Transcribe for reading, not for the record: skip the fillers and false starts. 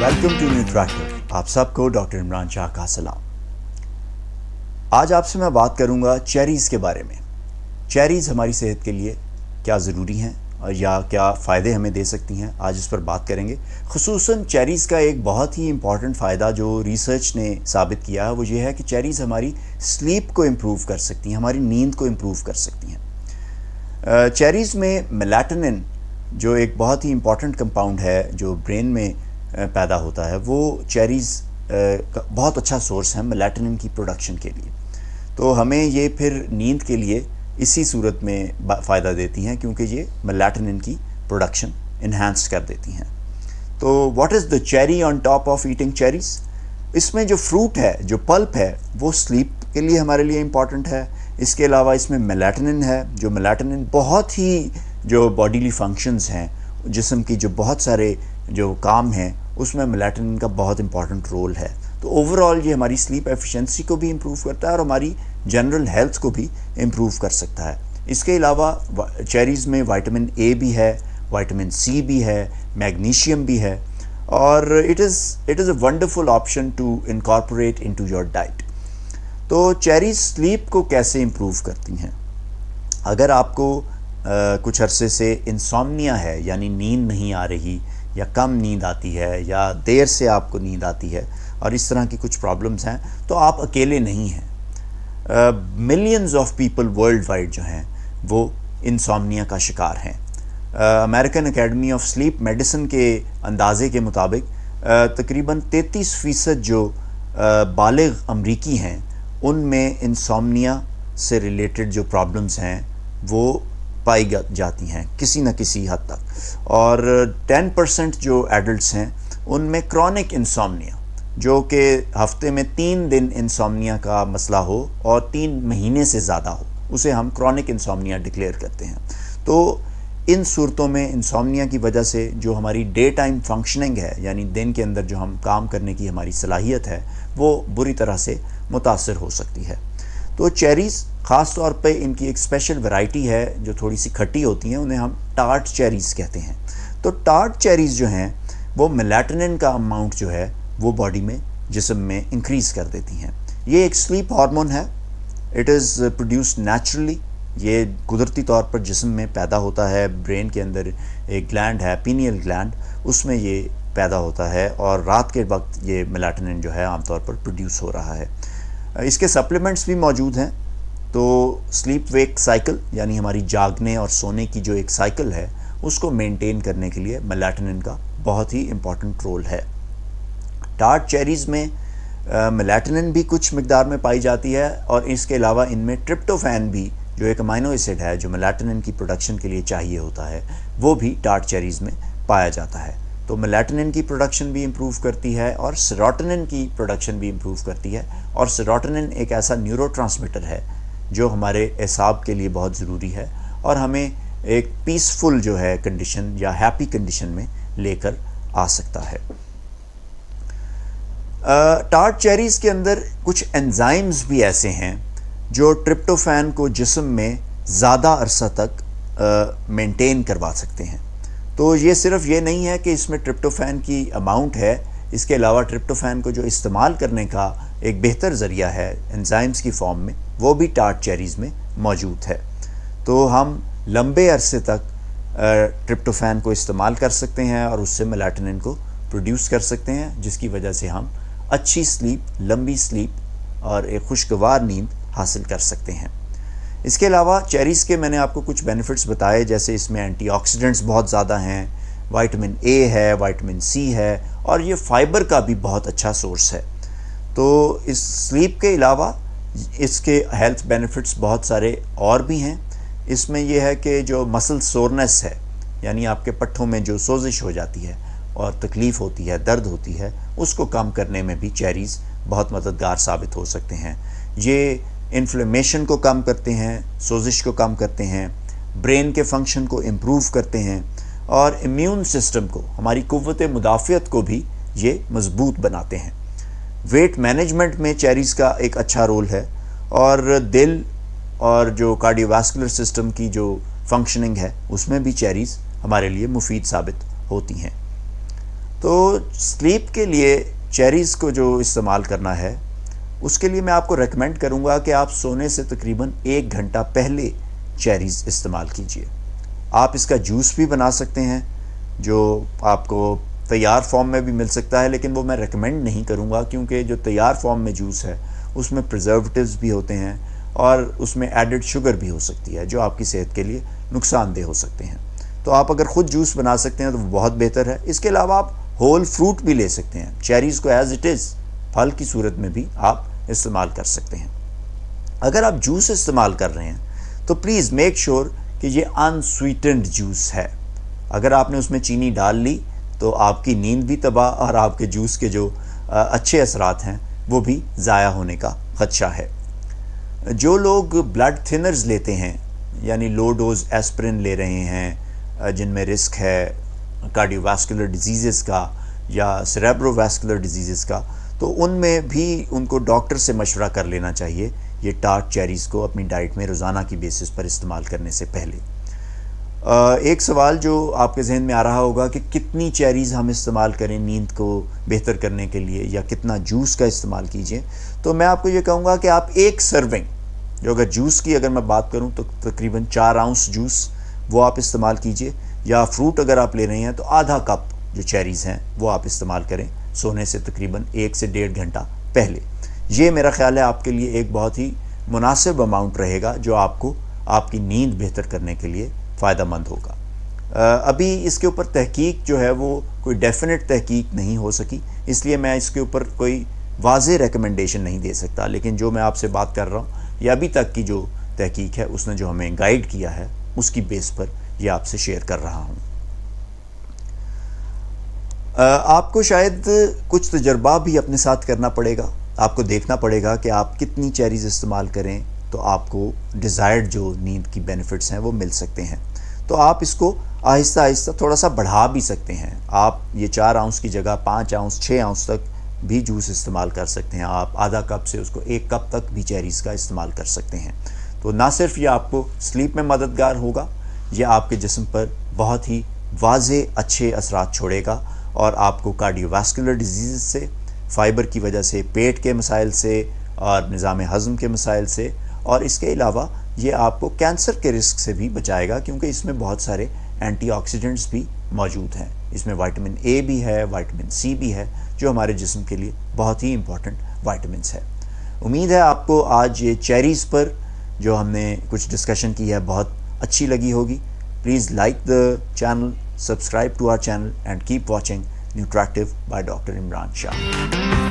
Welcome to new tractor. आप सबको doctor Imran Shah का सलाम। आज आपसे मैं बात करूंगा चेरीज़ के बारे में। चेरीज़ हमारी सेहत के लिए क्या ज़रूरी हैं और या क्या फ़ायदे हमें दे सकती हैं, आज इस पर बात करेंगे। ख़ुसूसन चेरीज़ का एक बहुत ही इम्पॉर्टेंट फ़ायदा जो रिसर्च ने साबित किया है वो ये है कि चेरीज़ हमारी स्लीप को इम्प्रूव कर सकती हैं, हमारी नींद को इम्प्रूव कर सकती हैं। चेरीज़ में मेलाटोनिन जो एक बहुत ही इम्पॉर्टेंट कंपाउंड है जो ब्रेन में पैदा होता है, वो चेरीज़ का बहुत अच्छा सोर्स है मेलाटोनिन की प्रोडक्शन के लिए। तो हमें ये फिर नींद के लिए इसी सूरत में फ़ायदा देती हैं क्योंकि ये मेलाटोनिन की प्रोडक्शन इन्हांस कर देती हैं। तो what is the cherry on top of eating cherries? इसमें जो फ्रूट है, जो पल्प है, वो स्लीप के लिए हमारे लिए इम्पॉर्टेंट है। इसके अलावा इसमें मेलाटोनिन है, जो मेलाटोनिन बहुत ही जो बॉडीली फंक्शंस हैं, जिस्म की जो बहुत सारे जो काम हैं उसमें मेलाटोनिन का बहुत इंपॉर्टेंट रोल है। तो ओवरऑल ये हमारी स्लीप एफिशिएंसी को भी इम्प्रूव करता है और हमारी जनरल हेल्थ को भी इम्प्रूव कर सकता है। इसके अलावा चेरीज़ में विटामिन ए भी है, विटामिन सी भी है, मैग्नीशियम भी है और it is a wonderful option to incorporate into your diet. तो चेरीज़ स्लीप को कैसे इम्प्रूव करती हैं? अगर आपको कुछ अरसे से इंसोम्निया है, यानी नींद नहीं आ रही या कम नींद आती है या देर से आपको नींद आती है और इस तरह की कुछ प्रॉब्लम्स हैं, तो आप अकेले नहीं हैं। Millions of people world wide जो हैं वो इंसोम्निया का शिकार हैं। American academy of sleep medicine के अंदाजे के मुताबिक तकरीबन 33% जो बालिग अमरीकी हैं उनमें इंसोम्निया से रिलेटेड जो प्रॉब्लम्स हैं वो पाई जाती हैं किसी न किसी हद तक, और 10% जो एडल्ट्स हैं उनमें क्रॉनिक इंसोम्निया, जो कि हफ्ते में 3 दिन इंसोम्निया का मसला हो और 3 महीने से ज़्यादा हो, उसे हम क्रॉनिक इंसोम्निया डिक्लेयर करते हैं। तो इन सूरतों में इंसोम्निया की वजह से जो हमारी डे टाइम फंक्शनिंग है, यानी दिन के अंदर जो हम काम करने की हमारी सलाहियत है, वो बुरी तरह से मुतासर हो सकती है। तो चेरीज़ ख़ास तौर पे इनकी एक स्पेशल वैरायटी है जो थोड़ी सी खट्टी होती हैं, उन्हें हम टार्ट चेरीज़ कहते हैं। तो टार्ट चेरीज़ जो हैं वो मेलाटोनिन का अमाउंट जो है वो बॉडी में, जिस्म में इंक्रीज़ कर देती हैं। ये एक स्लीप हार्मोन है, इट इज़ प्रोड्यूस्ड नेचुरली, ये कुदरती तौर पर जिस्म में पैदा होता है। ब्रेन के अंदर एक ग्लैंड है, पीनियल ग्लैंड, उसमें ये पैदा होता है और रात के वक्त ये मेलाटोनिन जो है आमतौर पर प्रोड्यूस हो रहा है। इसके सप्लीमेंट्स भी मौजूद हैं। तो स्लीप वेक साइकिल, यानी हमारी जागने और सोने की जो एक साइकिल है, उसको मेंटेन करने के लिए मेलाटोनिन का बहुत ही इम्पॉर्टेंट रोल है। टार्ट चेरीज़ में मेलाटोनिन भी कुछ मिकदार में पाई जाती है और इसके अलावा इनमें ट्रिप्टोफैन भी, जो एक अमाइनो एसिड है जो मेलाटोनिन की प्रोडक्शन के लिए चाहिए होता है, वो भी टार्ट चेरीज़ में पाया जाता है। तो मेलाटोनिन की प्रोडक्शन भी इम्प्रूव करती है और सेरोटोनिन की प्रोडक्शन भी इम्प्रूव करती है। और सेरोटोनिन एक ऐसा न्यूरोट्रांसमीटर है जो हमारे एसाब के लिए बहुत ज़रूरी है और हमें एक पीसफुल जो है कंडीशन या हैप्पी कंडीशन में लेकर आ सकता है। टार्ट चेरीज़ के अंदर कुछ एंजाइम्स भी ऐसे हैं जो ट्रिप्टोफैन को जिस्म में ज़्यादा अरसा तक मेंटेन करवा सकते हैं। तो ये सिर्फ ये नहीं है कि इसमें ट्रिप्टोफैन की अमाउंट है, इसके अलावा ट्रिप्टोफैन को जो इस्तेमाल करने का एक बेहतर ज़रिया है एंजाइम्स की फॉर्म में, वो भी टार्ट चेरीज़ में मौजूद है। तो हम लंबे अरसे तक ट्रिप्टोफैन को इस्तेमाल कर सकते हैं और उससे मेलाटोनिन को प्रोड्यूस कर सकते हैं, जिसकी वजह से हम अच्छी स्लीप, लंबी स्लीप और एक खुशगवार नींद हासिल कर सकते हैं। इसके अलावा चेरीज़ के मैंने आपको कुछ बेनिफिट्स बताए, जैसे इसमें एंटीऑक्सीडेंट्स बहुत ज़्यादा हैं, विटामिन ए है, विटामिन सी है और ये फाइबर का भी बहुत अच्छा सोर्स है। तो इस स्लीप के अलावा इसके हेल्थ बेनिफिट्स बहुत सारे और भी हैं। इसमें यह है कि जो मसल सोरनेस है, यानी आपके पट्ठों में जो सोजिश हो जाती है और तकलीफ़ होती है, दर्द होती है, उसको कम करने में भी चेरीज़ बहुत मददगार साबित हो सकते हैं। ये इन्फ्लेमेशन को कम करते हैं, सोजिश को कम करते हैं, ब्रेन के फंक्शन को इम्प्रूव करते हैं और इम्यून सिस्टम को, हमारी कुव्वत मुदाफ़ियत को भी ये मजबूत बनाते हैं। वेट मैनेजमेंट में चेरीज़ का एक अच्छा रोल है और दिल और जो कार्डियोवास्कुलर सिस्टम की जो फंक्शनिंग है उसमें भी चेरीज़ हमारे लिए मुफीद साबित होती हैं। تو سلیپ کے لیے چیریز کو جو استعمال کرنا ہے اس کے لیے میں آپ کو ریکمینڈ کروں گا کہ آپ سونے سے تقریباً 1 گھنٹہ پہلے چیریز استعمال کیجئے. آپ اس کا جوس بھی بنا سکتے ہیں جو آپ کو تیار فارم میں بھی مل سکتا ہے، لیکن وہ میں ریکمینڈ نہیں کروں گا کیونکہ جو تیار فارم میں جوس ہے اس میں پریزرویٹیوز بھی ہوتے ہیں اور اس میں ایڈڈ شوگر بھی ہو سکتی ہے جو آپ کی صحت کے لیے نقصان دہ ہو سکتے ہیں. تو آپ اگر خود جوس بنا سکتے ہیں تو وہ بہت بہتر ہے. اس کے علاوہ آپ ہول فروٹ بھی لے سکتے ہیں، چیریز کو ایز اٹ از پھل کی صورت میں بھی آپ استعمال کر سکتے ہیں. اگر آپ جوس استعمال کر رہے ہیں تو پلیز میک شور کہ یہ ان سویٹنڈ جوس ہے. اگر آپ نے اس میں چینی ڈال لی تو آپ کی نیند بھی تباہ اور آپ کے جوس کے جو اچھے اثرات ہیں وہ بھی ضائع ہونے کا خدشہ ہے. جو لوگ بلڈ تھنرز لیتے ہیں یعنی لو ڈوز ایسپرین لے رہے ہیں جن میں رسک ہے کارڈیو واسکولر ڈیزیزز کا یا سیریبرو واسکولر ڈیزیزز کا، تو ان میں بھی ان کو ڈاکٹر سے مشورہ کر لینا چاہیے یہ ٹارٹ چیریز کو اپنی ڈائٹ میں روزانہ کی بیسس پر استعمال کرنے سے پہلے. ایک سوال جو آپ کے ذہن میں آ رہا ہوگا کہ کتنی چیریز ہم استعمال کریں نیند کو بہتر کرنے کے لیے یا کتنا جوس کا استعمال کیجئے. تو میں آپ کو یہ کہوں گا کہ آپ ایک سرونگ جو اگر جوس کی اگر میں بات کروں تو تقریباً 4 آؤنس جوس وہ آپ استعمال کیجئے، یا فروٹ اگر آپ لے رہے ہیں تو آدھا کپ جو چیریز ہیں وہ آپ استعمال کریں سونے سے تقریباً 1 سے 1.5 گھنٹہ پہلے. یہ میرا خیال ہے آپ کے لیے ایک بہت ہی مناسب اماؤنٹ رہے گا جو آپ کو آپ کی نیند بہتر کرنے کے لیے فائدہ مند ہوگا. ابھی اس کے اوپر تحقیق جو ہے وہ کوئی ڈیفینٹ تحقیق نہیں ہو سکی، اس لیے میں اس کے اوپر کوئی واضح ریکمنڈیشن نہیں دے سکتا، لیکن جو میں آپ سے بات کر رہا ہوں یا ابھی تک کی جو تحقیق ہے اس نے جو ہمیں گائیڈ کیا ہے اس کی بیس پر یہ آپ سے شیئر کر رہا ہوں. آپ کو شاید کچھ تجربہ بھی اپنے ساتھ کرنا پڑے گا. آپ کو دیکھنا پڑے گا کہ آپ کتنی چیریز استعمال کریں تو آپ کو ڈیزائرڈ جو نیند کی بینیفٹس ہیں وہ مل سکتے ہیں. تو آپ اس کو آہستہ آہستہ تھوڑا سا بڑھا بھی سکتے ہیں. آپ یہ 4 آؤنس کی جگہ 5 آؤنس 6 آؤنس تک بھی جوس استعمال کر سکتے ہیں. آپ آدھا کپ سے اس کو 1 کپ تک بھی چیریز کا استعمال کر سکتے ہیں. تو نہ صرف یہ آپ کو سلیپ میں مددگار ہوگا، یہ آپ کے جسم پر بہت ہی واضح اچھے اثرات چھوڑے گا اور آپ کو کارڈیو واسکولر ڈیزیز سے، فائبر کی وجہ سے پیٹ کے مسائل سے اور نظام ہضم کے مسائل سے، اور اس کے علاوہ یہ آپ کو کینسر کے رسک سے بھی بچائے گا کیونکہ اس میں بہت سارے اینٹی آکسیڈنٹس بھی موجود ہیں. اس میں وائٹامن اے بھی ہے، وائٹامن سی بھی ہے جو ہمارے جسم کے لیے بہت ہی امپورٹنٹ وائٹامنس ہے. امید ہے آپ کو آج یہ چیریز پر جو ہم نے کچھ ڈسکشن کی ہے بہت اچھی لگی ہوگی. Please like the channel, subscribe to our channel and keep watching Nutractive by Dr. Imran Shah.